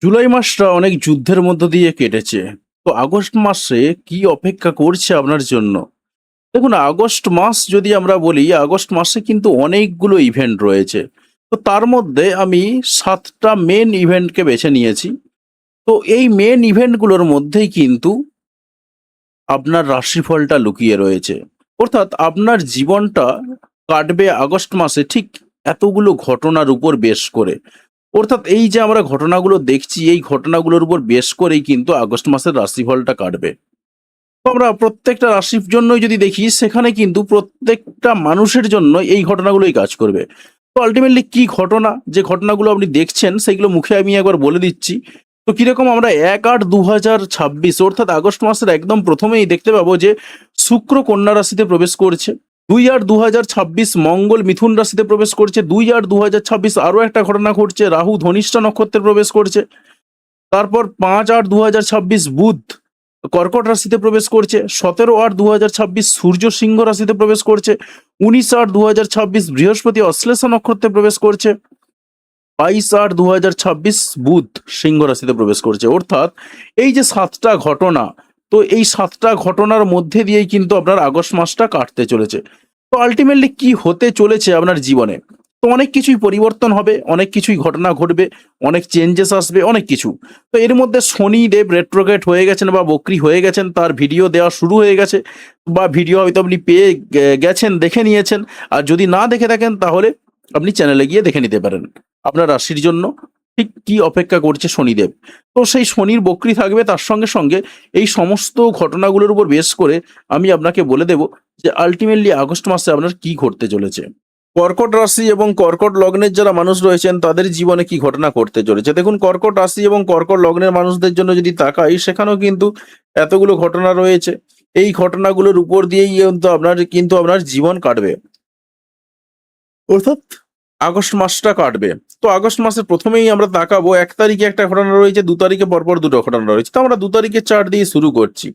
জুলাই মাসটা অনেক যুদ্ধের মধ্য দিয়ে কেটেছে। তো আগস্ট মাসে কি অপেক্ষা করছে আপনার জন্য? দেখুন, আগস্ট মাস যদি আমরা বলি, আগস্ট মাসে কিন্তু অনেকগুলো ইভেন্ট রয়েছে। তো তার মধ্যে আমি ৭ টা মেইন ইভেন্টকে বেছে নিয়েছি। তো এই মেইন ইভেন্টগুলোর মধ্যেই কিন্তু আপনার রাশিফলটা লুকিয়ে রয়েছে। অর্থাৎ আপনার জীবনটা কাটবে আগস্ট মাসে ঠিক এতগুলো ঘটনার উপর বেশ করে। অর্থাৎ এই যে আমরা ঘটনাগুলো দেখছি, এই ঘটনাগুলোর উপর বেশ করেই কিন্তু আগস্ট মাসের রাশিফলটা কাটবে। তো আমরা প্রত্যেকটা রাশির জন্যই যদি দেখি, সেখানে কিন্তু প্রত্যেকটা মানুষের জন্য এই ঘটনাগুলোই কাজ করবে। তো আল্টিমেটলি কি ঘটনা, যে ঘটনাগুলো আপনি দেখছেন সেগুলো মুখে আমি একবার বলে দিচ্ছি। তো কিরকম আমরা ১-৮-২০২৬ অর্থাৎ আগস্ট মাসের একদম প্রথমেই দেখতে পাবো যে শুক্র কন্যা রাশিতে প্রবেশ করছে। ২-৮-২০২৬ মঙ্গল মিথুন রাশিতে প্রবেশ করছে। ২-৮-২০২৬ আরো একটা ঘটনা ঘটছে, রাহু ধনিষ্ঠা নক্ষত্রে প্রবেশ করছে। তারপর ৫-৮-২০২৬ বুধ কর্কট রাশিতে প্রবেশ করছে। ১৭-৮-২০২৬ সূর্য সিংহ রাশিতে প্রবেশ করছে। ১৯-৮-২০২৬ বৃহস্পতি অশ্লেষা নক্ষত্রে প্রবেশ করছে। ২২-৮-২০২৬ বুধ সিংহ রাশিতে প্রবেশ করছে। অর্থাৎ এই যে ৭ টা ঘটনা, তো এই ৭ টা ঘটনার মধ্যে দিয়েই কিন্তু আপনার আগস্ট মাসটা কাটতে চলেছে। তো আল্টিমেটলি কি হতে চলেছে আপনার জীবনে? তো অনেক কিছুই পরিবর্তন হবে, অনেক কিছুই ঘটনা ঘটবে, অনেক চেঞ্জেস আসবে, অনেক কিছু। তো এর মধ্যে শনিদেব রেট্রোগ্রেড হয়ে গেছেন বা বক্রী হয়ে গেছেন, তার ভিডিও দেওয়া শুরু হয়ে গেছে বা ভিডিও হয়তো আপনি পেয়ে গেছেন, দেখে নিয়েছেন। আর যদি না দেখে থাকেন তাহলে আপনি চ্যানেলে গিয়ে দেখে নিতে পারেন। আপনার রাশির জন্য ঠিক কি অপেক্ষা করছে শনিদেব। তো সেই শনির বক্রী থাকবে, তার সঙ্গে, সঙ্গে এই সমস্ত ঘটনাগুলোর উপর বেস করে আমি আপনাকে বলে দেব যে আল্টিমেটলি আগস্ট মাসে আপনার কি ঘটতে চলেছে। কর্কট রাশি এবং কর্কট লগ্নের যারা মানুষ রয়েছেন তাদের জীবনে কি ঘটনা ঘটতে চলেছে। দেখুন, কর্কট রাশি এবং কর্কট লগ্নের মানুষদের জন্য যদি তাকাই, সেখানেও কিন্তু এতগুলো ঘটনা রয়েছে। এই ঘটনাগুলোর উপর দিয়েই কিন্তু আপনার জীবন কাটবে। অর্থাৎ আগস্ট মাসটা কাটবে। তো আগস্ট মাসের প্রথমেই আমরা তাকাবো, ১ তারিখে একটা ঘটনা রয়েছে, ২ তারিখে পরপর ২ টো ঘটনা রয়েছে। তো আমরা ২ তারিখের চার্ট দিয়ে শুরু করছি।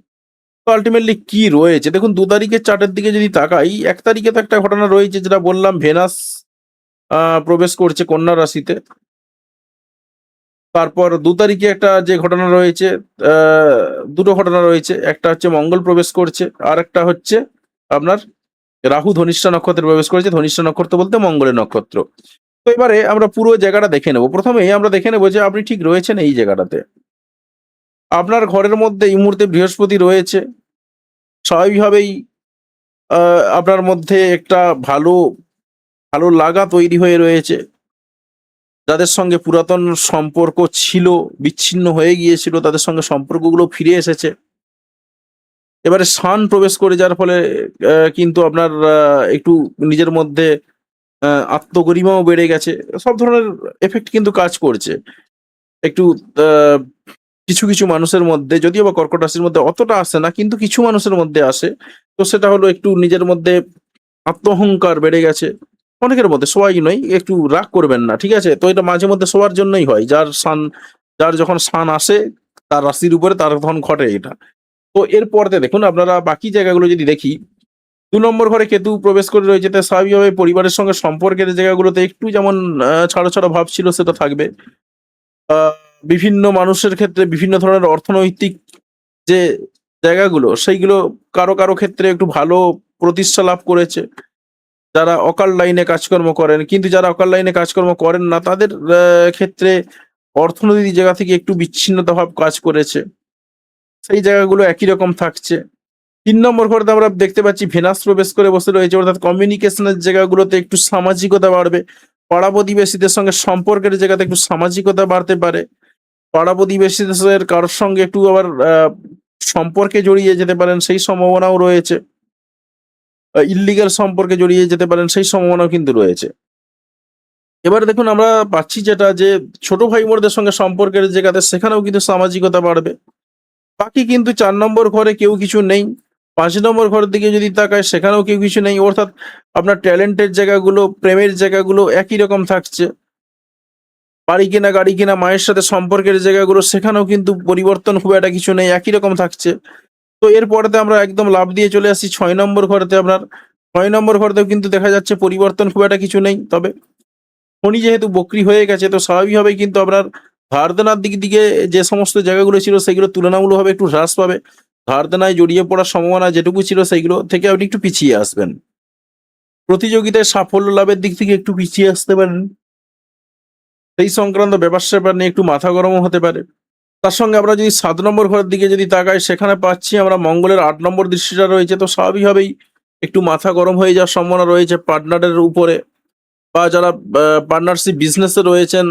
তো আল্টিমেটলি কি রয়েছে? দেখুন, ২ তারিখের চার্টের দিকে যদি তাকাই, ১ তারিখে তো একটা ঘটনা রয়েছে যেটা বললাম, ভেনাস আ প্রবেশ করছে কন্যা রাশিতে। তারপর ২ তারিখে একটা যে ঘটনা রয়েছে, আ ২ টো ঘটনা রয়েছে। একটা হচ্ছে মঙ্গল প্রবেশ করছে, আরেকটা হচ্ছে আপনার রাহু ধনিষ্ঠা নক্ষত্রে প্রবেশ করেছে। ধনিষ্ঠা নক্ষত্র বলতে মঙ্গলের নক্ষত্র। তো এবারে আমরা পুরো জায়গাটা দেখে নেব। ১মেই আমরা দেখে নেব যে আপনি ঠিক রয়েছেন এই জায়গাটাতে। আপনার ঘরের মধ্যে এই মুহূর্তে বৃহস্পতি রয়েছে। স্বাভাবিকভাবেই আ আপনার মধ্যে একটা ভালো লাগা তৈরি হয়ে রয়েছে। যাদের সঙ্গে পুরাতন সম্পর্ক ছিল, বিচ্ছিন্ন হয়ে গিয়েছিল, তাদের সঙ্গে সম্পর্কগুলো ফিরে এসেছে। এবারে শান প্রবেশ করে যার ফলে কিন্তু আপনার একটু নিজের মধ্যে আত্মগরিমাও বেড়ে গেছে। সব ধরনের ইফেক্ট কিন্তু কাজ করছে। একটু আ কিছু মানুষের মধ্যে, যদিও বা কর্কট রাশির মধ্যে অতটা আসে না, কিন্তু কিছু মানুষের মধ্যে আসে। তো সেটা হলো একটু নিজের মধ্যে আত্মঅহংকার বেড়ে গেছে। অনেকের মধ্যে, সবাই নয়, একটু রাগ করবেন না। ঠিক আছে? তো এটা মাঝে মধ্যে সবার জন্যই হয়। যার যখন সান আসে তার রাশির উপরে, তার তখন ঘটে এটা। তো এরপরতে দেখুন, আপনারা বাকি জায়গাগুলো যদি দেখি, ২ নম্বর ঘরে কেতু প্রবেশ করে রয়েছে। তাই স্বাভাবিকভাবে পরিবারের সঙ্গে সম্পর্কের জায়গাগুলোতে একটু যেমন ছাড়া ভাব ছিল, সেটা থাকবে। আ বিভিন্ন মানুষের ক্ষেত্রে বিভিন্ন ধরনের অর্থনৈতিক যে জায়গাগুলো, সেইগুলো কারো ক্ষেত্রে একটু ভালো প্রতিষ্ঠা লাভ করেছে। যারা অকাল লাইনে কাজকর্ম করেন, কিন্তু যারা অকাল লাইনে কাজকর্ম করেন না, তাদের ক্ষেত্রে অর্থনৈতিক জায়গা থেকে একটু বিচ্ছিন্নতা ভাব কাজ করেছে। সেই জায়গাগুলো একই রকম থাকছে। ৩ নম্বর ঘরেতে আমরা দেখতে পাচ্ছি ভেনাস প্রবেশ করে বসে রয়েছে। অর্থাৎ কমিউনিকেশন এর জায়গাগুলোতে একটু সামাজিকতা বাড়বে। পাড়া-প্রতিবেশীদের সঙ্গে সম্পর্কের জায়গাতে একটু সামাজিকতা বাড়তে পারে। পাড়া-প্রতিবেশীদের কারোর সঙ্গে একটু আবার সম্পর্কে জড়িয়ে যেতে পারেন, সেই সম্ভাবনাও রয়েছে। ইল্লিগাল সম্পর্কে জড়িয়ে যেতে পারেন, সেই সম্ভাবনাও কিন্তু রয়েছে। এবারে দেখুন, আমরা পাচ্ছি যেটা, যে ছোট ভাই-বোনদের সঙ্গে সম্পর্কের জায়গাতে, সেখানেও কিন্তু সামাজিকতা বাড়বে। বাকি কিন্তু ৪ নম্বর ঘরে কেউ কিছু নেই। ৫ নম্বর ঘরের দিকে যদি তাকাই, সেখানেও কেউ কিছু নেই। অর্থাৎ আপনার ট্যালেন্টের জায়গাগুলো, প্রেমের জায়গাগুলো একই রকম থাকছে। বাড়ি কেনা, গাড়ি কেনা, মায়ের সাথে সম্পর্কের জায়গাগুলো, সেখানেও কিন্তু পরিবর্তন খুব একটা কিছু নেই, একই রকম থাকছে। তো এরপরেতে আমরা একদম লাফ দিয়ে চলে আসছি ৬ নম্বর ঘরেতে আপনার। ৬ নম্বর ঘরেতেও কিন্তু দেখা যাচ্ছে পরিবর্তন খুব একটা কিছু নেই। তবে শনি যেহেতু বক্রী হয়ে গেছে, তো স্বাভাবিকভাবেই কিন্তু আপনার ধার দেনার দিক দিকে যে সমস্ত জায়গাগুলো ছিল সেগুলো তুলনামূলকভাবে একটু হ্রাস পাবে। ধার দেনায় জড়িয়ে পড়ার সম্ভাবনা যেটুকু ছিল সেইগুলো থেকে আপনি একটু পিছিয়ে আসবেন। প্রতিযোগিতায় সাফল্য লাভের দিক থেকে একটু পিছিয়ে আসতে পারেন। সেই সংক্রান্ত ব্যাপার-স্যাপার নিয়ে একটু মাথা গরমও হতে পারে। তার সঙ্গে আমরা যদি ৭ নম্বর ঘরের দিকে যদি তাকাই সেখানে পাচ্ছি আমরা মঙ্গলের ৮ নম্বর দৃষ্টিটা রয়েছে। তো স্বাভাবিকভাবেই একটু মাথা গরম হয়ে যাওয়ার সম্ভাবনা রয়েছে পার্টনারের উপরে বা যারা পার্টনারশিপ বিজনেসে রয়েছেন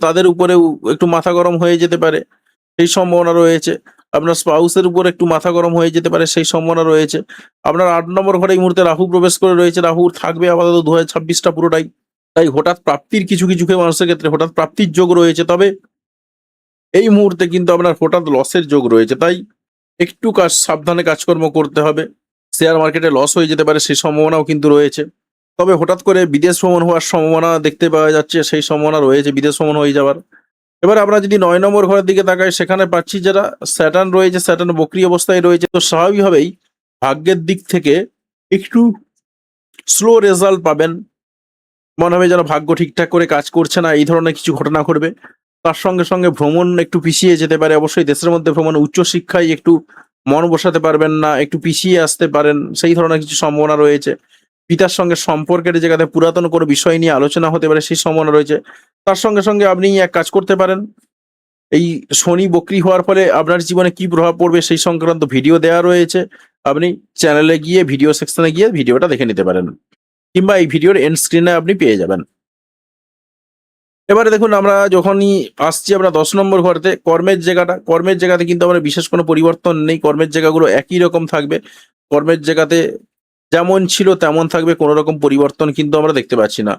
তাদের উপরেও একটু মাথা গরম হয়ে যেতে পারে। সেই সম্ভাবনা রয়েছে। আপনার স্পাউসের উপর একটু মাথা গরম হয়ে যেতে পারে সেই সম্ভাবনা রয়েছে। আপনার ৮ নম্বর ঘরে এই মুহূর্তে রাহু প্রবেশ করে রয়েছে। রাহু থাকবে আপাতত ২০২৬ টা পুরোটাই। তাই হঠাৎ প্রাপ্তির কিছু মানুষের ক্ষেত্রে হঠাৎ প্রাপ্তির যোগ রয়েছে। তবে এই মুহূর্তে কিন্তু আপনার হঠাৎ লসের যোগ রয়েছে। তাই একটু সাবধানে কাজকর্ম করতে হবে। শেয়ার মার্কেটে লস হয়ে যেতে পারে সেই সম্ভাবনাও কিন্তু রয়েছে। তবে হঠাৎ করে বিদেশ ভ্রমণ হওয়ার সম্ভাবনা দেখতে পাওয়া যাচ্ছে, সেই সম্ভাবনা রয়েছে বিদেশ ভ্রমণ হয়ে যাওয়ার। এবার আমরা যদি ৯ নম্বর ঘরের দিকে তাকাই সেখানে পাচ্ছি যারা স্যাটার্ন রয়েছে, স্যাটার্ন বক্রি অবস্থায় রয়েছে। তো স্বাভাবিকভাবেই ভাগ্যের দিক থেকে একটু স্লো রেজাল্ট পাবেন। মনে হবে যেন ভাগ্য ঠিকঠাক করে কাজ করছে না, এই ধরনের কিছু ঘটনা ঘটবে। তার সঙ্গে ভ্রমণ একটু পিছিয়ে যেতে পারে। অবশ্যই দেশের মধ্যে ভ্রমণ, উচ্চশিক্ষায় একটু মন বসাতে পারবেন না, একটু পিছিয়ে আসতে পারেন। সেই ধরনের কিছু সম্ভাবনা রয়েছে। পিতার সঙ্গে সম্পর্কের জায়গাতে পুরাতন কোনো বিষয় নিয়ে আলোচনা হতে পারে, সেই সম্ভাবনা রয়েছে। তার সঙ্গে আপনি এক কাজ করতে পারেন। এই শনি বক্রি হওয়ার ফলে আপনার জীবনে কি প্রভাব পড়বে সেই সংক্রান্ত ভিডিও দেওয়া রয়েছে। আপনি চ্যানেলে গিয়ে ভিডিও সেকশনে গিয়ে ভিডিওটা দেখে নিতে পারেন। কিংবা এই ভিডিওর এন্ড স্ক্রিনে আপনি পেয়ে যাবেন। এবারে দেখুন আমরা যখনই আসছি আমরা ১০ নম্বর ঘরেতে কর্মের জায়গাতে কিন্তু আমরা বিশেষ কোনো পরিবর্তন নেই। কর্মের জায়গাগুলো একই রকম থাকবে। কর্মের জায়গাতে যেমন ছিল তেমন থাকবে, কোনো রকম পরিবর্তন কিন্তু আমরা দেখতে পাচ্ছি না।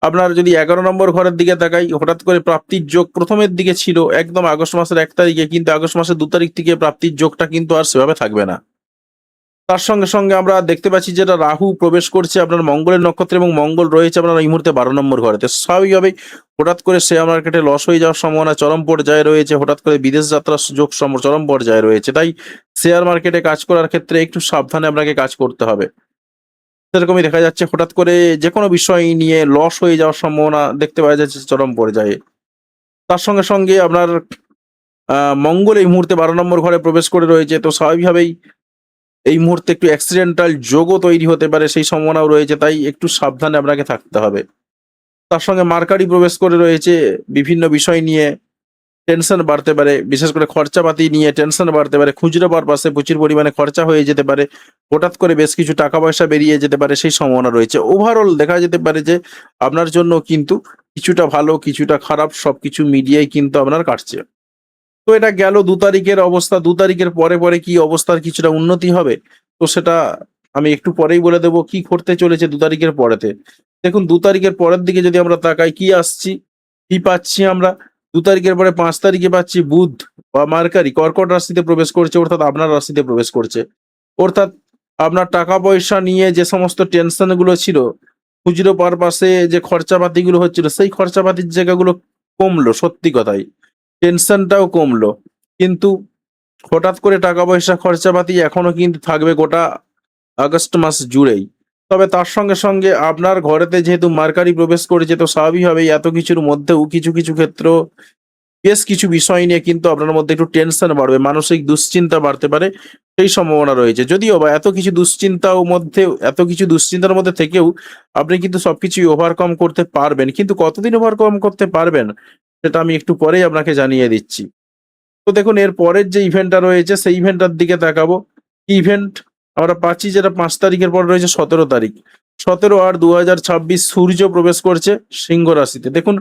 আপনার যদি ১১ নম্বর ঘরের দিকে তাকাই, হঠাৎ করে প্রাপ্তির যোগ প্রথমের দিকে ছিল একদম আগস্ট মাসের ১ তারিখে, কিন্তু আগস্ট মাসের ২ তারিখ থেকে প্রাপ্তির যোগটা কিন্তু আর সেভাবে থাকবে না। তার সঙ্গে আমরা দেখতে পাচ্ছি যেটা রাহু প্রবেশ করছে আপনার মঙ্গলের নক্ষত্রে এবং মঙ্গল রয়েছে আপনার এই মুহূর্তে ১২ নম্বর ঘরেতে। স্বাভাবিকভাবেই হঠাৎ করে শেয়ার মার্কেটে লস হয়ে যাওয়ার সম্ভাবনা চরম পর্যায়ে রয়েছে। হঠাৎ করে বিদেশ যাত্রার সুযোগ চরম পর্যায়ে রয়েছে। তাই শেয়ার মার্কেটে কাজ করার ক্ষেত্রে একটু সাবধানে আপনাকে কাজ করতে হবে। সেরকমই দেখা যাচ্ছে হঠাৎ করে যেকোনো বিষয় নিয়ে লস হয়ে যাওয়ার সম্ভাবনা দেখতে পাওয়া যাচ্ছে চরম পর্যায়ে। তার সঙ্গে আপনার মঙ্গল এই মুহূর্তে ১২ নম্বর ঘরে প্রবেশ করে রয়েছে। তো স্বাভাবিকভাবেই এই মুহূর্তে একটু অ্যাক্সিডেন্টাল যোগও তৈরি হতে পারে, সেই সম্ভাবনাও রয়েছে। তাই একটু সাবধানে আপনাকে থাকতে হবে। তার সঙ্গে মার্কারি প্রবেশ করে রয়েছে। বিভিন্ন বিষয় নিয়ে টেনশন বাড়তে পারে। বিশেষ করে খরচাপাতি নিয়ে টেনশন বাড়তে পারে। খুচরো পারপাসে প্রচুর পরিমাণে খরচা হয়ে যেতে পারে। হঠাৎ করে বেশ কিছু টাকা পয়সা বেরিয়ে যেতে পারে, সেই সম্ভাবনা রয়েছে। ওভারঅল দেখা যেতে পারে যে আপনার জন্য কিন্তু কিছুটা ভালো, কিছুটা খারাপ সবকিছু মিলিয়েই কিন্তু আপনার কাটছে। তো এটা গেল ২ তারিখের অবস্থা। ২ তারিখের পরে কি অবস্থার কিছুটা উন্নতি হবে? তো সেটা আমি একটু পরেই বলে দেব কি ঘটতে চলেছে ২ তারিখের পরেতে। দেখুন ২ তারিখের পরের দিকে যদি আমরা তাকাই কি আসছি, কি পাচ্ছি আমরা? ২ তারিখের পরে ৫ তারিখে পাচ্ছি বুধ বা মার্কারি কর্কট রাশিতে প্রবেশ করছে, অর্থাৎ আপনার রাশিতে প্রবেশ করছে। অর্থাৎ আপনার টাকা পয়সা নিয়ে যে সমস্ত টেনশন গুলো ছিল, খুচরো পারপাসে যে খরচাপাতিগুলো হচ্ছিল সেই খরচাপাতির জায়গাগুলো কমলো সত্যি কথাই। টেনশনটাও কমলো। কিন্তু হঠাৎ করে টাকা পয়সা খরচাপাতি এখনো কিন্তু থাকবে গোটা আগস্ট মাস জুড়েই। তবে তার সঙ্গে আপনার ঘরেতে যেহেতু মার্কারি প্রবেশ করেছে তো স্বাভাবিকভাবেই এত কিছুর মধ্যেও কিছু ক্ষেত্র বেশ কিছু বিষয় নিয়ে কিন্তু আপনার মধ্যে একটু টেনশন বাড়বে, মানসিক দুশ্চিন্তা বাড়তে পারে, সেই সম্ভাবনা রয়েছে। যদিও বা এত কিছু দুশ্চিন্তার মধ্যে থেকেও আপনি কিন্তু সবকিছুই ওভারকাম করতে পারবেন। কিন্তু কতদিন ওভারকাম করতে পারবেন সেটা আমি একটু পরেই আপনাকে জানিয়ে দিচ্ছি। তো দেখুন এর পরের যে ইভেন্টটা রয়েছে সেই ইভেন্টটার দিকে তাকাবো। কি ইভেন্ট? আমরা পাচ্ছি যেটা ৫ তারিখের পর রয়েছে ১৭ তারিখ। ১৭/৮/২০২৬ সূর্য প্রবেশ করছে সিংহ রাশিতে। দেখুন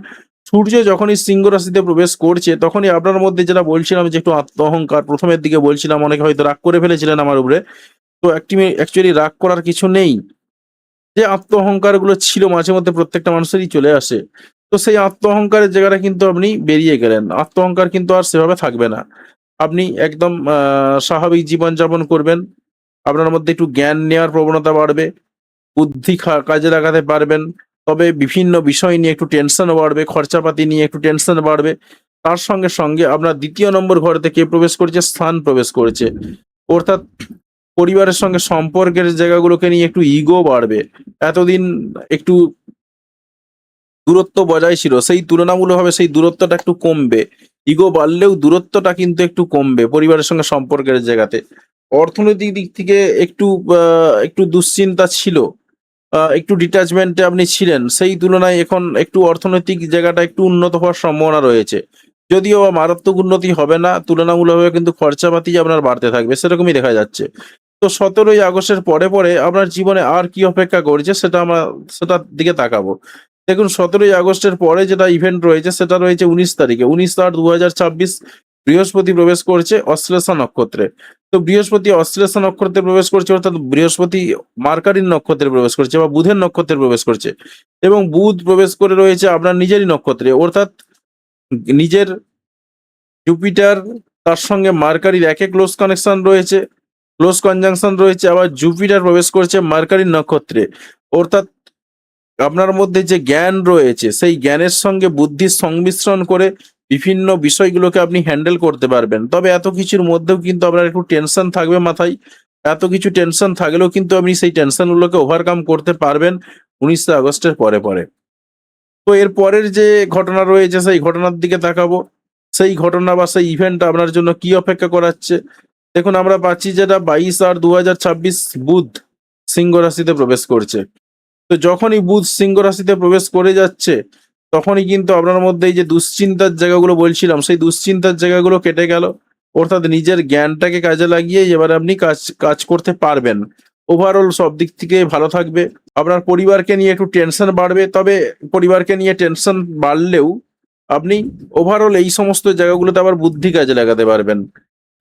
সূর্য যখনই সিংহ রাশিতে প্রবেশ করছে তখনই আপনার মধ্যে যেটা বলছিলাম যে একটু আত্ম-অহংকার, ১ম এর দিকে বলছিলাম অনেকে হয়তো রাগ করে ফেলেছিলেন আমার উপরে। তো অ্যাকচুয়ালি রাগ করার কিছু নেই। যে আত্ম-অহংকারগুলো ছিল মাঝে মধ্যে প্রত্যেকটা মানুষেরই চলে আসে। তো সেই আত্ম-অহংকারের জায়গাটা কিন্তু আপনি বেরিয়ে গেলেন। আত্ম-অহংকার কিন্তু আর সেভাবে থাকবে না। আপনি একদম স্বাভাবিক জীবনযাপন করবেন। আপনার মধ্যে একটু জ্ঞান নেওয়ার প্রবণতা বাড়বে। বুদ্ধি কাজে লাগাতে পারবেন। তবে বিভিন্ন বিষয় নিয়ে একটু টেনশনও বাড়বে, খরচাপাতি নিয়ে একটু টেনশন বাড়বে। তার সঙ্গে আপনার ২য় নম্বর ঘরেতে কে প্রবেশ করেছে? স্থান প্রবেশ করেছে। অর্থাৎ পরিবারের সঙ্গে সম্পর্কের জায়গাগুলোকে নিয়ে একটু ইগো বাড়বে। এতদিন একটু দূরত্ব বজায় ছিল, সেই তুলনামূলকভাবে সেই দূরত্বটা একটু কমবে। ইগো বাড়লেও দূরত্বটা কিন্তু একটু কমবে পরিবারের সঙ্গে সম্পর্কের জায়গাতে। অর্থনৈতিক দিক থেকে একটু দুশ্চিন্তা ছিল। একটু ডিট্যাচমেন্টে আপনি ছিলেন। সেই তুলনায় এখন একটু অর্থনৈতিক জায়গাটা একটু উন্নত হওয়ার সম্ভাবনা রয়েছে। যদিও বা মারাত্মক উন্নতি হবে না, তুলনামূলকভাবে কিন্তু খরচাপাতি আপনার বাড়তে থাকবে, সেরকমই দেখা যাচ্ছে। তো ১৭ই আগস্টের পরে আপনার জীবনে আর কি অপেক্ষা করছে সেটার দিকে তাকাবো। দেখুন ১৭ই আগস্টের পরে যেটা ইভেন্ট রয়েছে সেটা রয়েছে ১৯ তারিখে। ১৯/৮/২০২৬ বৃহস্পতি প্রবেশ করছে অশ্লেষা নক্ষত্রে। তো বৃহস্পতি অশ্লেষা নক্ষত্রে প্রবেশ করছে, অর্থাৎ বৃহস্পতি মার্কারির নক্ষত্রে প্রবেশ করছে বা বুধের নক্ষত্রে প্রবেশ করছে। এবং বুধ প্রবেশ করে রয়েছে আপনার নিজেরই নক্ষত্রে, অর্থাৎ নিজের জুপিটার, তার সঙ্গে মার্কারির একে ক্লোজ কানেকশন রয়েছে, ক্লোজ কনজাংশন রয়েছে। আবার জুপিটার প্রবেশ করছে মার্কারির নক্ষত্রে, অর্থাৎ আপনার মধ্যে যে জ্ঞান রয়েছে সেই জ্ঞানের সঙ্গে বুদ্ধির সংমিশ্রণ করে বিভিন্ন বিষয়গুলোকে আপনি হ্যান্ডেল করতে পারবেন। তবে এত কিছুর মধ্যেও কিন্তু আপনার একটু টেনশন থাকবে মাথায়। এত কিছু টেনশন থাকলেও কিন্তু আপনি সেই টেনশনগুলোকে ওভারকাম করতে পারবেন ১৯ আগস্টের পরে। তো এর পরের যে ঘটনা রয়েছে সেই ঘটনার দিকে তাকাবো। সেই ঘটনা বা সেই ইভেন্ট আপনার জন্য কি অপেক্ষা করাচ্ছে? দেখুন আমরা পাচ্ছি যেটা ২২/৮/২০২৬ বুধ সিংহ রাশিতে প্রবেশ করছে। তো যখনই বুধ সিংহ রাশিতে প্রবেশ করে যাচ্ছে, তখনই কিন্তু আপনার মধ্যে এই যে দুশ্চিন্তার জায়গাগুলো বলছিলাম, সেই দুশ্চিন্তার জায়গাগুলো কেটে গেল। অর্থাৎ নিজের জ্ঞানটাকে কাজে লাগিয়ে এবারে আপনি কাজ করতে পারবেন। ওভারঅল সব দিক থেকে ভালো থাকবে। আপনার পরিবারকে নিয়ে একটু টেনশন বাড়বে। তবে পরিবারকে নিয়ে টেনশন বাড়লেও আপনি ওভারঅল এই সমস্ত জায়গাগুলোতে আবার বুদ্ধি কাজে লাগাতে পারবেন।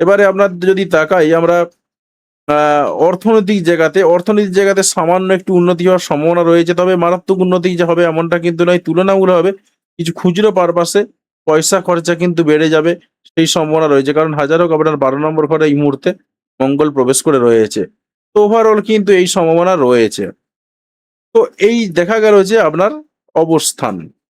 এবারে আপনার যদি তাকাই আমরা আ অর্থনৈতিক জায়গাতে সামান্য একটু উন্নতি হওয়ার সম্ভাবনা রয়েছে। তবে মারাত্মক উন্নতি যে হবে এমনটা কিন্তু নয়। তুলনামূলকভাবে কিছু খুচরো পারপাসে পয়সা খরচা কিন্তু বেড়ে যাবে, সেই সম্ভাবনা রয়েছে। কারণ হাজার হোক আপনার ১২ নম্বর ঘরে এই মুহূর্তে মঙ্গল প্রবেশ করে রয়েছে। তো ওভারঅল কিন্তু এই সম্ভাবনা রয়েছে। তো এই দেখা গেল যে আপনার অবস্থান।